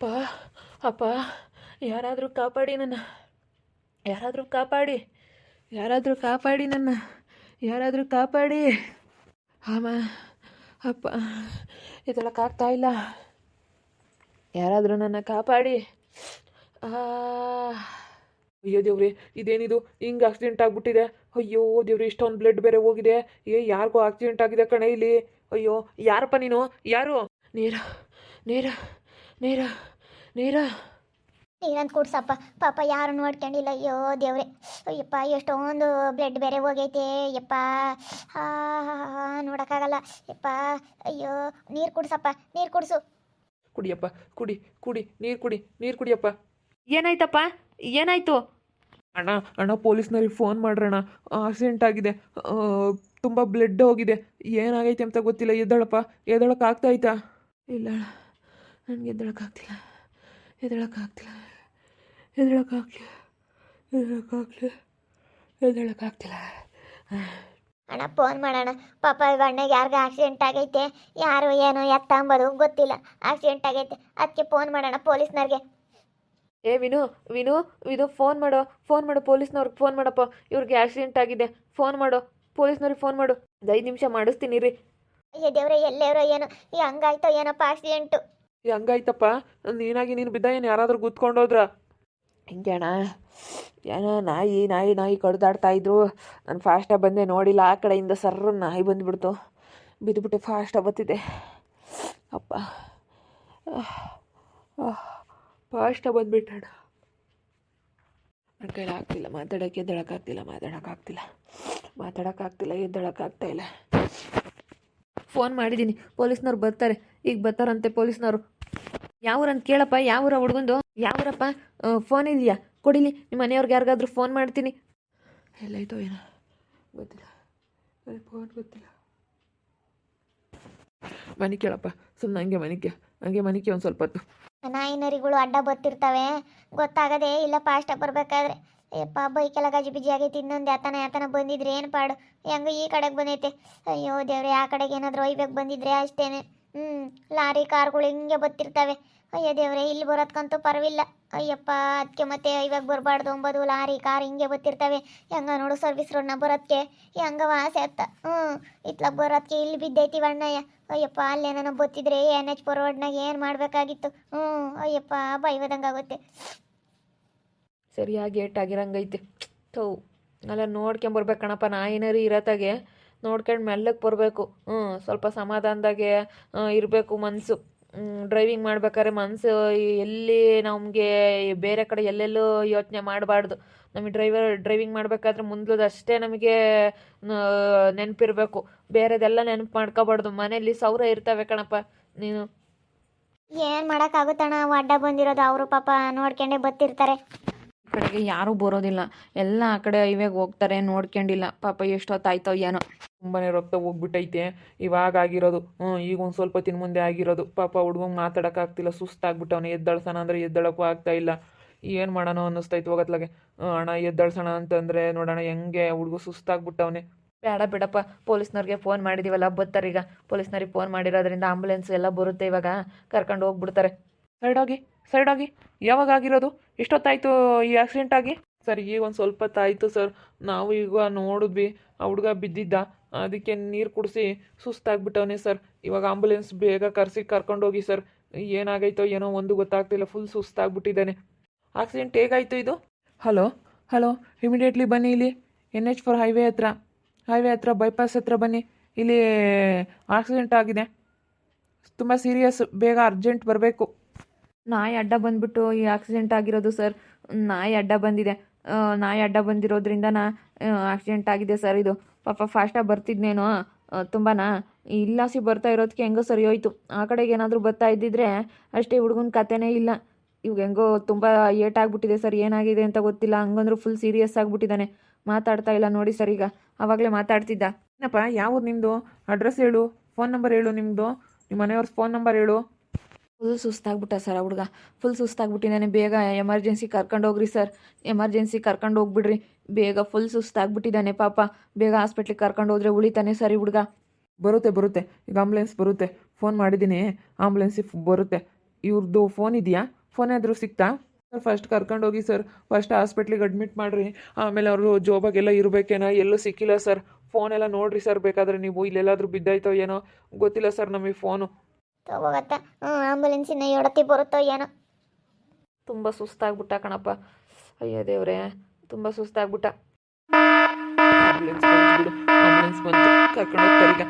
ಅಪ್ಪ ಅಪ್ಪ, ಯಾರಾದರೂ ಕಾಪಾಡಿ ನನ್ನ, ಯಾರಾದರೂ ಕಾಪಾಡಿ, ಯಾರಾದರೂ ಕಾಪಾಡಿ ನನ್ನ, ಯಾರಾದರೂ ಕಾಪಾಡಿ. ಅಮ್ಮ ಅಪ್ಪ, ಎದ್ದೇಳಕ್ಕಾಗ್ತಾ ಇಲ್ಲ, ಯಾರಾದರೂ ನನ್ನ ಕಾಪಾಡಿ. ಅಯ್ಯೋ ದೇವ್ರೆ, ಇದೇನಿದು ಹಿಂಗೆ ಆಕ್ಸಿಡೆಂಟ್ ಆಗಿಬಿಟ್ಟಿದೆ. ಅಯ್ಯೋ ದೇವ್ರೆ, ಇಷ್ಟೊಂದು ಬ್ಲಡ್ ಬೇರೆ ಹೋಗಿದೆ. ಯಾರಿಗೋ ಆಕ್ಸಿಡೆಂಟ್ ಆಗಿದೆ ಕಣೆ ಇಲ್ಲಿ. ಅಯ್ಯೋ ಯಾರಪ್ಪ ನೀನು, ಯಾರು? ನೀರ ನೀರ ನೀರ ನೀರ ನೀರಂತ ಕೂಡ್ಸಪ್ಪ, ಪಾಪ ಯಾರು ನೋಡ್ಕೊಂಡಿಲ್ಲ. ಅಯ್ಯೋ ದೇವ್ರೆ, ಅಯ್ಯಪ್ಪ ಎಷ್ಟೊಂದು ಬ್ಲಡ್ ಬೇರೆ ಹೋಗೈತೆ ಯಪ್ಪ. ನೋಡೋಕ್ಕಾಗಲ್ಲ ಯಪ್ಪ. ಅಯ್ಯೋ ನೀರು ಕುಡ್ಸಪ್ಪ, ನೀರು ಕುಡ್ಸು. ಕುಡಿಯಪ್ಪ, ಕುಡಿ ಕುಡಿ, ನೀರು ಕುಡಿ, ನೀರು ಕುಡಿಯಪ್ಪ. ಏನಾಯ್ತಪ್ಪ, ಏನಾಯ್ತು? ಅಣ್ಣ ಅಣ್ಣ, ಪೊಲೀಸ್ನವ್ರಿಗೆ ಫೋನ್ ಮಾಡ್ರಣ್ಣ, ಆಕ್ಸಿಡೆಂಟ್ ಆಗಿದೆ, ತುಂಬ ಬ್ಲಡ್ ಹೋಗಿದೆ, ಏನಾಗೈತೆ ಅಂತ ಗೊತ್ತಿಲ್ಲ. ಎದ್ದೇಳಪ್ಪ, ಎದ್ದೇಳಕ್ಕಾಗ್ತಾಯ್ತಾ? ಇಲ್ಲ ಅಣ್ಣ, ನನಗೆ ಎದ್ದೇಳಕ್ಕಾಗ್ತಿಲ್ಲ, ಎದ್ದೇಳಕ್ಕಾಗ್ತಿಲ್ಲ, ಎದ್ದೇಳಕ್ಕಾಗ್ತಿಲ್ಲ, ಎದ್ದೇಳಕ್ಕಾಗ್ತಿಲ್ಲ, ಎದ್ದೇಳಕ್ಕಾಗ್ತಿಲ್ಲ. ಅಣ್ಣ ಫೋನ್ ಮಾಡೋಣ, ಪಾಪ ಈಗ ಅಣ್ಣಗೆ ಯಾರಿಗ ಆಕ್ಸಿಡೆಂಟ್ ಆಗೈತೆ, ಯಾರು ಏನು ಎತ್ತ ಅಂಬೋದು ಗೊತ್ತಿಲ್ಲ. ಆಕ್ಸಿಡೆಂಟ್ ಆಗೈತೆ, ಅದಕ್ಕೆ ಫೋನ್ ಮಾಡೋಣ ಪೊಲೀಸ್ನವ್ರಿಗೆ. ಏ ವಿನು, ವಿನು ವಿನು, ಫೋನ್ ಮಾಡು, ಫೋನ್ ಮಾಡು, ಪೊಲೀಸ್ನವ್ರಿಗೆ ಫೋನ್ ಮಾಡಪ್ಪ. ಇವ್ರಿಗೆ ಆಕ್ಸಿಡೆಂಟ್ ಆಗಿದೆ, ಫೋನ್ ಮಾಡು, ಪೊಲೀಸ್ನವ್ರಿಗೆ ಫೋನ್ ಮಾಡು. 5 ನಿಮಿಷ ಮಾಡಿಸ್ತೀನಿ ರೀ. ಅಯ್ಯೋ ದೇವ್ರೆ, ಎಲ್ಲೇವ್ರೋ ಏನೋ, ಈ ಹಂಗಾಯ್ತೋ ಏನಪ್ಪ ಆಕ್ಸಿಡೆಂಟು. ಹಂಗಾಯ್ತಪ್ಪ, ನೀನಾಗಿ ನೀನು ಬಿದ್ದ, ಏನು ಯಾರಾದರೂ ಗುದ್ಕೊಂಡೋದ್ರ? ಹಿಂಗೆ ಅಣ್ಣ, ಏನೋ ನಾಯಿ ನಾಯಿ ನಾಯಿ ಕಡ್ದಾಡ್ತಾ ಇದ್ರು. ನಾನು ಫಾಸ್ಟಾಗಿ ಬಂದೆ, ನೋಡಿಲ್ಲ, ಆ ಕಡೆಯಿಂದ ಸರ್ರ ನಾಯಿ ಬಂದುಬಿಡ್ತು, ಬಿದ್ದುಬಿಟ್ಟು ಫಾಸ್ಟಾಗಿ ಬತ್ತಿದೆ. ಅಪ್ಪ ಫಾಸ್ಟಾಗಿ ಬಂದುಬಿಟ್ಟಣ್ಣ. ನನ್ನ ಕೈಲಿ ಆಗ್ತಿಲ್ಲ ಮಾತಾಡೋಕ್ಕೆ, ಎದ್ದೇಳಕ್ಕಾಗ್ತಿಲ್ಲ, ಮಾತಾಡೋಕ್ಕಾಗ್ತಿಲ್ಲ, ಎದ್ದೇಳಕ್ಕಾಗ್ತಾಯಿಲ್ಲ. ಫೋನ್ ಮಾಡಿದ್ದೀನಿ, ಪೊಲೀಸ್ನವ್ರು ಬರ್ತಾರೆ, ಈಗ ಬರ್ತಾರಂತೆ ಪೊಲೀಸ್ನವರು. ಯಾವೂರಂತ ಕೇಳಪ್ಪ, ಯಾವೂರ ಹುಡ್ಗಂದು, ಯಾವೂರಪ್ಪ? ಫೋನ್ ಇದೆಯಾ, ಕೊಡಿಲಿ, ನಿಮ್ಮ ಮನೆಯವ್ರಿಗೆ ಯಾರಿಗಾದ್ರೂ ಫೋನ್ ಮಾಡ್ತೀನಿ. ಎಲ್ಲಾಯ್ತೋ ಏನೋ ಗೊತ್ತಿಲ್ಲ, ಫೋನ್ ಗೊತ್ತಿಲ್ಲ. ಮನೆ ಕೇಳಪ್ಪ, ಸುಮ್ಮನೆ ಹಂಗೆ ಮನಿಕೆ ಒಂದು ಸ್ವಲ್ಪ ಹೊತ್ತು. ನಾಯಿನರಿಗಳು ಅಡ್ಡ ಬತ್ತಿರ್ತವೆ, ಗೊತ್ತಾಗದೇ ಇಲ್ಲ ಫಾಸ್ಟಾಗಿ ಬರಬೇಕಾದ್ರೆ. ಯಪ್ಪ ಬೈಕೆಲ್ಲ ಗಜಿಬಿಜಿ ಆಗೈತಿ. ಇನ್ನೊಂದು ಯಾತನ ಬಂದಿದ್ರೆ ಏನು ಪಾಡು, ಹೆಂಗ ಈ ಕಡೆಗೆ ಬಂದೈತೆ. ಅಯ್ಯೋ ದೇವ್ರೆ, ಆ ಕಡೆಗೆ ಏನಾದರೂ ಒಯ್ಬೇಕು ಬಂದಿದ್ರೆ ಅಷ್ಟೇನೆ. ಲಾರಿ ಕಾರ್ಗಳು ಹಿಂಗೆ ಬತ್ತಿರ್ತವೆ. ಅಯ್ಯೋ ದೇವ್ರೆ, ಇಲ್ಲಿ ಬರೋದ್ಕಂತೂ ಪರವಿಲ್ಲ. ಅಯ್ಯಪ್ಪ, ಅದಕ್ಕೆ ಮತ್ತೆ ಇವಾಗ ಬರಬಾರ್ದು ಅಂಬೋದು. ಲಾರಿ ಕಾರ್ ಹಿಂಗೆ ಬತ್ತಿರ್ತವೆ. ಹೆಂಗ ನೋಡು, ಸರ್ವಿಸ್ ರೋಡ್ನ ಬರೋದಕ್ಕೆ ಹೆಂಗ ವಾಸೆ ಅತ್ತ. ಇತ್ಲಾಗ ಬರೋದಕ್ಕೆ ಇಲ್ಲಿ ಬಿದ್ದೈತಿ ಅಣ್ಣಯ್ಯ. ಅಯ್ಯಪ್ಪ, ಅಲ್ಲೇನೋ ಬತ್ತಿದ್ರೆ NH ರೋಡ್ನಾಗ ಏನು ಮಾಡಬೇಕಾಗಿತ್ತು. ಅಯ್ಯಪ್ಪ, ಬೈವದಂಗಾಗುತ್ತೆ. ಸರಿಯಾಗಿ ಏಟಾಗಿರಂಗೈತೆ. ಥೂ, ಅಲ್ಲ ನೋಡ್ಕೊಂಬರ್ಬೇಕಣಪ್ಪ, ನಾಯಿನರಿ ಇರತ್ತಾಗೆ ನೋಡ್ಕೊಂಡು ಮೆಲ್ಲಕ್ಕೆ ಬರಬೇಕು. ಸ್ವಲ್ಪ ಸಮಾಧಾನದಾಗೆ ಇರಬೇಕು ಮನಸ್ಸು. ಡ್ರೈವಿಂಗ್ ಮಾಡ್ಬೇಕಾದ್ರೆ ಮನಸ್ಸು ಎಲ್ಲಿ ನಮಗೆ ಬೇರೆ ಕಡೆ ಎಲ್ಲೆಲ್ಲೂ ಯೋಚನೆ ಮಾಡಬಾರ್ದು. ನಮಗೆ ಡ್ರೈವಿಂಗ್ ಮಾಡಬೇಕಾದ್ರೆ ಮುಂದ್ಲದು ಅಷ್ಟೇ ನಮಗೆ ನೆನಪಿರಬೇಕು, ಬೇರೆದೆಲ್ಲ ನೆನಪು ಮಾಡ್ಕೋಬಾರ್ದು. ಮನೇಲಿ ಸೌರ ಇರ್ತವೆ ಕಣಪ್ಪ. ನೀನು ಏನು ಮಾಡೋಕ್ಕಾಗುತ್ತಣ್ಣ, ಅಡ್ಡ ಬಂದಿರೋದು ಅವರು ಪಾಪ ನೋಡ್ಕೊಂಡೇ ಬತ್ತಿರ್ತಾರೆ. ಈ ಕಡೆಗೆ ಯಾರೂ ಬರೋದಿಲ್ಲ, ಎಲ್ಲ ಆ ಕಡೆ ಹೈವೇಗೆ ಹೋಗ್ತಾರೆ, ನೋಡ್ಕೊಂಡಿಲ್ಲ. ಪಾಪ ಎಷ್ಟೊತ್ತಾಯ್ತೋ ಏನೋ. ತುಂಬಾ ರಕ್ತ ಹೋಗ್ಬಿಟ್ಟೈತೆ ಇವಾಗ ಆಗಿರೋದು. ಈಗ ಒಂದು ಸ್ವಲ್ಪ ಮುಂದೆ ಆಗಿರೋದು. ಪಾಪ ಹುಡ್ಗಂಗೆ ಮಾತಾಡೋಕ್ಕಾಗ್ತಿಲ್ಲ, ಸುಸ್ತಾಗ್ಬಿಟ್ಟವನೆ. ಎದ್ದಳ್ಸೋಣ ಅಂದರೆ ಎದ್ದಳಕ್ಕೂ ಆಗ್ತಾ ಇಲ್ಲ. ಏನು ಮಾಡೋಣ ಅನ್ನಿಸ್ತೈತೆ ಹೋಗತ್ಲಾಗೆ. ಅಣ್ಣ ಎದ್ದಳ್ಸೋಣ ಅಂತಂದರೆ ನೋಡೋಣ ಹೆಂಗೆ ಹುಡುಗ ಸುಸ್ತಾಗ್ಬಿಟ್ಟವನೆ. ಬೇಡ ಬಿಡಪ್ಪ, ಪೊಲೀಸ್ನವ್ರಿಗೆ ಫೋನ್ ಮಾಡಿದ್ದೀವಲ್ಲ, ಬರ್ತಾರೆ ಈಗ. ಪೊಲೀಸ್ನವ್ರಿಗೆ ಫೋನ್ ಮಾಡಿರೋದ್ರಿಂದ ಆಂಬುಲೆನ್ಸ್ ಎಲ್ಲ ಬರುತ್ತೆ, ಇವಾಗ ಕರ್ಕೊಂಡು ಹೋಗ್ಬಿಡ್ತಾರೆ. ಸೈಡಾಗಿ ಯಾವಾಗ ಆಗಿರೋದು? ಎಷ್ಟೊತ್ತಾಯಿತು ಈ ಆಕ್ಸಿಡೆಂಟ್ ಆಗಿ? ಸರ್, ಈಗ ಒಂದು ಸ್ವಲ್ಪ ಹೊತ್ತಾಯಿತು ಸರ್. ನಾವು ಈಗ ನೋಡಿದ್ವಿ, ಆ ಹುಡುಗ ಬಿದ್ದಿದ್ದ, ಅದಕ್ಕೆ ನೀರು ಕುಡಿಸಿ ಸುಸ್ತಾಗ್ಬಿಟ್ಟವನೇ ಸರ್. ಇವಾಗ ಆಂಬುಲೆನ್ಸ್ ಬೇಗ ಕರ್ಕೊಂಡೋಗಿ ಸರ್. ಏನಾಗೈತೋ ಏನೋ ಒಂದು ಗೊತ್ತಾಗ್ತಿಲ್ಲ, ಫುಲ್ ಸುಸ್ತಾಗ್ಬಿಟ್ಟಿದ್ದಾನೆ. ಆಕ್ಸಿಡೆಂಟ್ ಹೇಗಾಯಿತು ಇದು? ಹಲೋ, ಇಮಿಡಿಯೇಟ್ಲಿ ಬನ್ನಿ ಇಲ್ಲಿ, NH4 ಹೈವೇ ಹತ್ರ ಬೈಪಾಸ್ ಹತ್ರ ಬನ್ನಿ. ಇಲ್ಲಿ ಆಕ್ಸಿಡೆಂಟ್ ಆಗಿದೆ, ತುಂಬ ಸೀರಿಯಸ್, ಬೇಗ ಅರ್ಜೆಂಟ್ ಬರಬೇಕು. ನಾಯಿ ಅಡ್ಡ ಬಂದುಬಿಟ್ಟು ಈ ಆಕ್ಸಿಡೆಂಟ್ ಆಗಿರೋದು ಸರ್. ನಾಯಿ ಅಡ್ಡ ಬಂದಿದೆ, ನಾಯಿ ಅಡ್ಡ ಬಂದಿರೋದ್ರಿಂದ ಆಕ್ಸಿಡೆಂಟ್ ಆಗಿದೆ ಸರ್. ಇದು ಪಾಪ ಫಾಸ್ಟಾಗಿ ಬರ್ತಿದ್ನೇನೋ, ತುಂಬಾನಾ ಇಲ್ಲಾಸಿ ಬರ್ತಾ ಇರೋದಕ್ಕೆ ಹೆಂಗೋ ಸರಿ ಹೋಯ್ತು. ಆ ಕಡೆಗೆ ಏನಾದರೂ ಬರ್ತಾ ಇದ್ದಿದ್ರೆ ಅಷ್ಟೇ, ಹುಡುಗನ ಕತೆನೇ ಇಲ್ಲ. ಇವಾಗ ಹೆಂಗೋ ತುಂಬ ಏಟಾಗ್ಬಿಟ್ಟಿದೆ ಸರ್. ಏನಾಗಿದೆ ಅಂತ ಗೊತ್ತಿಲ್ಲ, ಹಂಗಂದ್ರೂ ಫುಲ್ ಸೀರಿಯಸ್ ಆಗಿಬಿಟ್ಟಿದ್ದಾನೆ. ಮಾತಾಡ್ತಾ ಇಲ್ಲ ನೋಡಿ ಸರ್, ಈಗ ಆವಾಗಲೇ ಮಾತಾಡ್ತಿದ್ದ. ಏನಪ್ಪ, ಯಾವುದು ನಿಮ್ಮದು? ಅಡ್ರೆಸ್ ಹೇಳು, ಫೋನ್ ನಂಬರ್ ಹೇಳು, ನಿಮ್ಮದು ನಿಮ್ಮ ಮನೆಯವ್ರ ಫೋನ್ ನಂಬರ್ ಹೇಳು. ಫುಲ್ ಸುಸ್ತಾಗ್ಬಿಟ್ಟ ಸರ್ ಆ ಹುಡುಗ, ಫುಲ್ ಸುಸ್ತಾಗ್ಬಿಟ್ಟಿದ್ದಾನೆ. ಬೇಗ ಎಮರ್ಜೆನ್ಸಿ ಕರ್ಕೊಂಡು ಹೋಗ್ರಿ ಸರ್, ಎಮರ್ಜೆನ್ಸಿ ಕರ್ಕೊಂಡು ಹೋಗ್ಬಿಡ್ರಿ ಬೇಗ. ಫುಲ್ ಸುಸ್ತಾಗ್ಬಿಟ್ಟಿದ್ದಾನೆ ಪಾಪ, ಬೇಗ ಹಾಸ್ಪಿಟ್ಲಿಗೆ ಕರ್ಕೊಂಡು ಹೋದ್ರೆ ಉಳಿತಾನೆ ಸರಿ ಹುಡುಗ. ಬರುತ್ತೆ, ಈಗ ಆಂಬುಲೆನ್ಸ್ ಬರುತ್ತೆ, ಫೋನ್ ಮಾಡಿದ್ದೀನಿ, ಆಂಬುಲೆನ್ಸಿಗೆ ಬರುತ್ತೆ. ಇವ್ರದ್ದು ಫೋನ್ ಇದೆಯಾ? ಫೋನ್ ಆದರೂ ಸಿಕ್ತಾ? ಸರ್ ಫಸ್ಟ್ ಕರ್ಕೊಂಡೋಗಿ ಸರ್, ಫಸ್ಟ್ ಹಾಸ್ಪಿಟ್ಲಿಗೆ ಅಡ್ಮಿಟ್ ಮಾಡಿರಿ. ಆಮೇಲೆ ಅವರು ಜೋಬಾಗೆಲ್ಲ ಇರಬೇಕೇನೋ, ಎಲ್ಲೂ ಸಿಕ್ಕಿಲ್ಲ ಸರ್. ಫೋನೆಲ್ಲ ನೋಡಿರಿ ಸರ್, ಬೇಕಾದರೆ ನೀವು ಇಲ್ಲೆಲ್ಲಾದರೂ ಬಿದ್ದಾಯ್ತೋ ಏನೋ ಗೊತ್ತಿಲ್ಲ ಸರ್ ನಮಗೆ ಫೋನು. ತಗೋಗತ್ತ ಆಂಬುಲೆನ್ಸ್ ಇನ್ನ ಎಡತಿ ಬರುತ್ತೋ ಏನೋ. ತುಂಬ ಸುಸ್ತಾಗ್ಬಿಟ್ಟ ಕಣಪ್ಪ. ಅಯ್ಯೋ ದೇವ್ರೆ, ತುಂಬ ಸುಸ್ತಾಗ್ಬಿಟ್ಟ. ಆಂಬುಲೆನ್ಸ್ ಬಂತು, ಆಂಬುಲೆನ್ಸ್ ಬಂತು, ಕರ್ಕೊಂಡೋಗ್ತಾರೆ ಈಗ.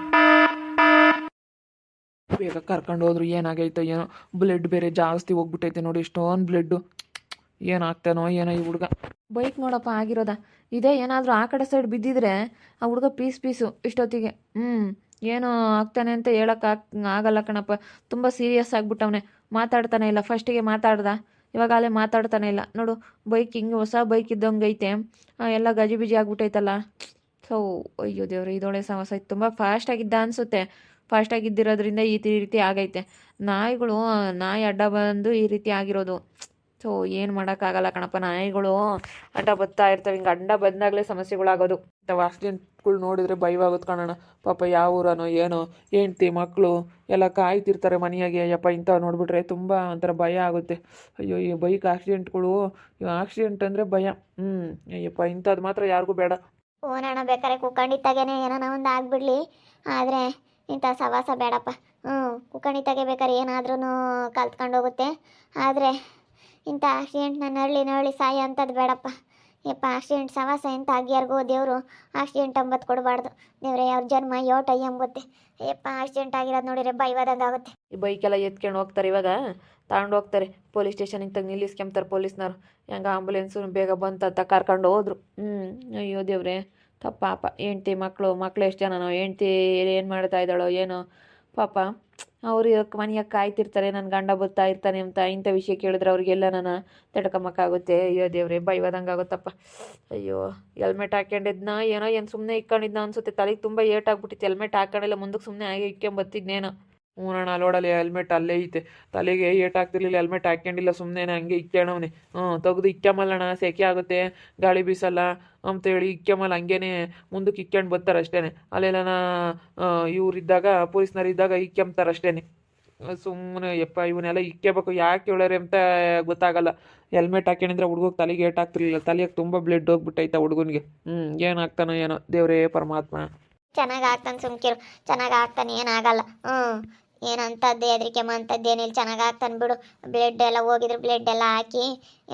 ಬೇಗ ಕರ್ಕೊಂಡು ಹೋದ್ರು. ಏನಾಗೈತೋ ಏನೋ, ಬ್ಲಡ್ ಬೇರೆ ಜಾಸ್ತಿ ಹೋಗ್ಬಿಟ್ಟೈತೆ ನೋಡಿ, ಎಷ್ಟೊಂದು ಬ್ಲಡ್ಡು. ಏನಾಗ್ತಾನೋ ಏನೋ ಈ ಹುಡುಗ. ಬೈಕ್ ನೋಡಪ್ಪ ಆಗಿರೋದ. ಇದೇ ಏನಾದರೂ ಆ ಕಡೆ ಸೈಡ್ ಬಿದ್ದಿದ್ರೆ ಆ ಹುಡುಗ ಪೀಸು ಇಷ್ಟೊತ್ತಿಗೆ. ಏನು ಆಗ್ತಾನೆ ಅಂತ ಆಗಲ್ಲ ಕಣಪ್ಪ. ತುಂಬ ಸೀರಿಯಸ್ ಆಗಿಬಿಟ್ಟವನೆ. ಮಾತಾಡ್ತಾನೆ ಇಲ್ಲ. ಫಸ್ಟಿಗೆ ಮಾತಾಡ್ದ, ಇವಾಗ ಅಲ್ಲೇ ಮಾತಾಡ್ತಾನೆ ಇಲ್ಲ ನೋಡು. ಬೈಕ್ ಹಿಂಗೆ ಹೊಸ ಬೈಕ್ ಇದ್ದಂಗೆ ಐತೆ, ಎಲ್ಲ ಗಜಿಬಿಜಿ ಆಗ್ಬಿಟ್ಟೈತಲ್ಲ. ಸೊ ಅಯ್ಯೋ ದೇವ್ರೆ, ಇದೊಳೆ ಸಮಸ್ಯೆ ಐತೆ. ತುಂಬ ಫಾಸ್ಟಾಗಿದ್ದ ಅನಿಸುತ್ತೆ. ಫಾಸ್ಟಾಗಿದ್ದಿರೋದ್ರಿಂದ ಈ ರೀತಿ ಆಗೈತೆ. ನಾಯಿ ಅಡ್ಡ ಬಂದು ಈ ರೀತಿ ಆಗಿರೋದು. ಸೊ ಏನು ಮಾಡೋಕ್ಕಾಗಲ್ಲ ಕಣಪ್ಪ. ನಾಯಿಗಳು ಅಡ್ಡ ಬರ್ತಾ ಇರ್ತವೆ. ಹಿಂಗೆ ಅಡ್ಡ ಬಂದಾಗಲೇ ಸಮಸ್ಯೆಗಳಾಗೋದು. ನಾವು ಆಕ್ಸಿಡೆಂಟ್ಗಳು ನೋಡಿದರೆ ಭಯವಾಗುತ್ತೆ ಕಣೋಣ. ಪಾಪ ಯಾವ ಊರನೋ ಏನೋ, ಹೆಂಡ್ತಿ ಮಕ್ಕಳು ಎಲ್ಲ ಕಾಯ್ತಿರ್ತಾರೆ ಮನೆಯಾಗೆ. ಯಪ್ಪ ಇಂಥವು ನೋಡಿಬಿಟ್ರೆ ತುಂಬ ಒಂಥರ ಭಯ ಆಗುತ್ತೆ. ಅಯ್ಯೋ ಈ ಬೈಕ್ ಆಕ್ಸಿಡೆಂಟ್ಗಳು, ಆಕ್ಸಿಡೆಂಟ್ ಅಂದರೆ ಭಯ. ಅಯ್ಯಪ್ಪ ಇಂಥದ್ದು ಮಾತ್ರ ಯಾರಿಗೂ ಬೇಡ. ಓನಣ್ಣ ಬೇಕಾರೆ ಕುಕ್ಕಂಡಿತ್ತಾಗೇನೆ ಏನೋ ಒಂದು ಆಗ್ಬಿಡ್ಲಿ, ಆದರೆ ಇಂಥ ಸವಾಸ ಬೇಡಪ್ಪ. ಕುಕ್ಕಂಡಿತ್ತಾಗೆ ಬೇಕಾರೆ ಏನಾದ್ರೂ ಕಲ್ತ್ಕೊಂಡು ಹೋಗುತ್ತೆ, ಆದರೆ ಇಂಥ ಆಕ್ಸಿಡೆಂಟ್ನ ನರಳಿ ಸಾಯ ಅಂಥದ್ದು ಬೇಡಪ್ಪ. ಯಪ್ಪ ಆಕ್ಸಿಡೆಂಟ್ ಸವಾಸ ಎಂತ ಆಗ್ಯಾರಿಗೂ ದೇವರು ಆಕ್ಸಿಡೆಂಟ್ ಅಂಬತ್ತು ಕೊಡಬಾರ್ದು. ದೇವ್ರೆ ಅವ್ರ ಜನ್ಮ ಯೋಟ ಎಂಬುತ್ತೆ. ಯಪ್ಪ ಆಕ್ಸಿಡೆಂಟ್ ಆಗಿರೋದು ನೋಡಿದ್ರೆ ಭಯವಾದಂಗೆ ಆಗುತ್ತೆ. ಈ ಬೈಕೆಲ್ಲ ಎತ್ಕೊಂಡು ಹೋಗ್ತಾರೆ, ಇವಾಗ ತಗೊಂಡು ಹೋಗ್ತಾರೆ ಪೊಲೀಸ್ ಸ್ಟೇಷನಿಗೆ ತಂದು ನಿಲ್ಲಿಸ್ಕೊಂತಾರೆ ಪೊಲೀಸ್ನವ್ರು. ಹೆಂಗೆ ಆಂಬುಲೆನ್ಸು ಬೇಗ ಬಂತ ಕರ್ಕೊಂಡು ಹೋದ್ರು. ಅಯ್ಯೋ ದೇವ್ರೆ, ಪಾಪ ಹೆಂಡ್ತಿ ಮಕ್ಕಳು ಎಷ್ಟು ಜನ ನಾವು ಹೆಂಡ್ತಿ ಏನು ಮಾಡ್ತಾ ಇದ್ದಾಳೋ ಏನೋ ಪಾಪ. ಅವ್ರು ಮನೆಯಾಗ ಕಾಯ್ತಿರ್ತಾರೆ, ನನ್ನ ಗಂಡ ಬರ್ತಾ ಇರ್ತಾನೆ ಅಂತ. ಇಂಥ ವಿಷಯ ಕೇಳಿದ್ರೆ ಅವ್ರಿಗೆಲ್ಲ ನಾನು ತಡ್ಕೊಂಬಕ್ಕಾಗುತ್ತೆ. ಅಯ್ಯೋ ದೇವ್ರೆ, ಭಯವಾದಂಗೆ ಆಗುತ್ತಪ್ಪ. ಅಯ್ಯೋ ಹೆಲ್ಮೆಟ್ ಹಾಕ್ಕೊಂಡಿದ್ನ ಏನೋ, ಏನು ಸುಮ್ಮನೆ ಇಕ್ಕೊಂಡಿದ್ನ ಅನ್ಸುತ್ತೆ. ತಲೆಗೆ ತುಂಬ ಏಟಾಗ್ಬಿಟ್ಟಿತ್ತು. ಹೆಲ್ಮೆಟ್ ಹಾಕೊಂಡಿಲ್ಲ, ಮುಂದಕ್ಕೆ ಸುಮ್ಮನೆ ಹಾಗೆ ಇಕ್ಕೊಂಬತ್ತಿದ್ನೇನೋ. ಹ್ಞೂನಣ್ಣ ಲೋಡಲ್ಲಿ ಹೆಲ್ಮೆಟ್ ಅಲ್ಲೇ ಐತೆ. ತಲೆಗೆ ಏಟಾಗ್ತಿರ್ಲಿಲ್ಲ, ಹೆಲ್ಮೆಟ್ ಹಾಕ್ಕೊಂಡಿಲ್ಲ, ಸುಮ್ಮನೆ ಹಂಗೆ ಇಕ್ಕೊಂಡವನೆ. ತೆಗೆದು ಇಕ್ಕಮಲ್ಲಣ್ಣ, ಸೆಕೆ ಆಗುತ್ತೆ, ಗಾಳಿ ಬೀಸಲ್ಲ ಅಂತೇಳಿ ಇಕ್ಕಮಲ್ಲ. ಹಂಗೇನೆ ಮುಂದಕ್ಕೆ ಇಕ್ಕೊಂಡು ಬರ್ತಾರೆ ಅಷ್ಟೇ. ಅಲ್ಲೆಲ್ಲ ಇವ್ರಿದ್ದಾಗ, ಪೊಲೀಸ್ನವ್ರಿದ್ದಾಗ ಇಕ್ಕೊಂತಾರೆ ಅಷ್ಟೇ. ಸುಮ್ಮನೆ ಯಪ್ಪ ಇವನ್ನೆಲ್ಲ ಇಕ್ಕಬೇಕು ಯಾಕೆ ಹೇಳೋರೆ ಅಂತ ಗೊತ್ತಾಗಲ್ಲ. ಹೆಲ್ಮೆಟ್ ಹಾಕ್ಯಣಿದ್ರೆ ಹುಡುಗಗೆ ತಲೆಗೆ ಏಟಾಗ್ತಿರ್ಲಿಲ್ಲ. ತಲೆಗೆ ತುಂಬ ಬ್ಲಡ್ ಹೋಗ್ಬಿಟ್ಟೈತೆ ಹುಡುಗನಿಗೆ. ಏನಾಗ್ತಾನೋ ಏನೋ ದೇವರೇ ಪರಮಾತ್ಮ. ಚೆನ್ನಾಗಿ ಆಗ್ತಾನೆ, ಸುಮ್ಕಿರು. ಚೆನ್ನಾಗಿ ಆಗ್ತಾನೆ, ಏನಾಗಲ್ಲ. ಏನಂತದ್ದೇ ಅದಕ್ಕೆ ಅಂಥದ್ದೇನಿಲ್ಲ, ಚೆನ್ನಾಗಿ ಆಗ್ತಾನೆ ಬಿಡು. ಬ್ಲಡ್ ಎಲ್ಲ ಹೋಗಿದ್ರೆ ಬ್ಲಡ್ ಎಲ್ಲ ಹಾಕಿ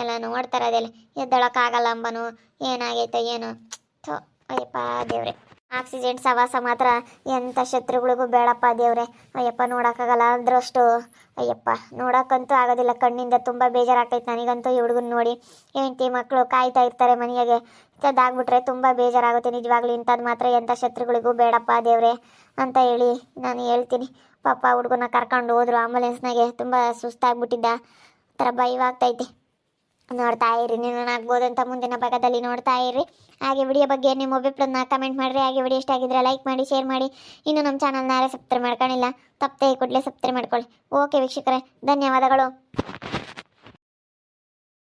ಎಲ್ಲ ನೋಡ್ತಾರೆ. ಅದೆಲ್ಲ ಎದ್ದೊಳಕ್ಕಾಗಲ್ಲ ಅಂಬನು. ಏನಾಗೈತೆ ಏನು. ಅಯ್ಯಪ್ಪ ದೇವ್ರೆ, ಆಕ್ಸಿಡೆಂಟ್ ಸವಾಸ ಮಾತ್ರ ಎಂಥ ಶತ್ರುಗಳಿಗೂ ಬೇಡಪ್ಪ ದೇವ್ರೆ. ಅಯ್ಯಪ್ಪ ನೋಡೋಕ್ಕಾಗಲ್ಲ ಅಂದ್ರಷ್ಟು. ಅಯ್ಯಪ್ಪ ನೋಡೋಕ್ಕಂತೂ ಆಗೋದಿಲ್ಲ. ಕಣ್ಣಿಂದ ತುಂಬ ಬೇಜಾರಾಗ್ತೈತೆ ನನಗಂತೂ ಈ ಹುಡುಗನ ನೋಡಿ. ಹೆಂಡ್ತಿ ಮಕ್ಕಳು ಕಾಯ್ತಾ ಇರ್ತಾರೆ ಮನೆಯಾಗೆ. ಇಂಥದ್ದಾಗ್ಬಿಟ್ರೆ ತುಂಬ ಬೇಜಾರಾಗುತ್ತೆ ನಿಜವಾಗ್ಲೂ. ಇಂಥದ್ದು ಮಾತ್ರ ಎಂಥ ಶತ್ರುಗಳಿಗೂ ಬೇಡಪ್ಪ ದೇವ್ರೆ ಅಂತ ಹೇಳಿ ನಾನು ಹೇಳ್ತೀನಿ. ಪಾಪ ಹುಡುಗನ ಕರ್ಕೊಂಡು ಹೋದ್ರು ಆಂಬುಲೆನ್ಸ್ನಾಗೆ. ತುಂಬ ಸುಸ್ತಾಗ್ಬಿಟ್ಟಿದ್ದ, ಥರ ಭಯವಾಗ್ತೈತಿ. ನೋಡ್ತಾ ಇರಿ, ಆಗ್ಬೋದು ಅಂತ ಮುಂದಿನ ಭಾಗದಲ್ಲಿ ನೋಡ್ತಾ ಇರಿ. ಹಾಗೆ ವಿಡಿಯೋ ಬಗ್ಗೆ ನಿಮ್ಮ ಅಭಿಪ್ರಾಯನ ಕಮೆಂಟ್ ಮಾಡಿರಿ. ಹಾಗೆ ವಿಡಿಯೋ ಇಷ್ಟ ಆಗಿದ್ರೆ ಲೈಕ್ ಮಾಡಿ, ಶೇರ್ ಮಾಡಿ. ಇನ್ನು ನಮ್ಮ ಚಾನಲ್ನ ಯಾರೇ ಸಬ್ಸ್ಕ್ರೈಬ್ ಮಾಡ್ಕೊಂಡಿಲ್ಲ, ತಪ್ಪದೆ ಕೂಡಲೇ ಸಬ್ಸ್ಕ್ರೈಬ್ ಮಾಡ್ಕೊಳ್ಳಿ. ಓಕೆ ವೀಕ್ಷಕರೇ, ಧನ್ಯವಾದಗಳು.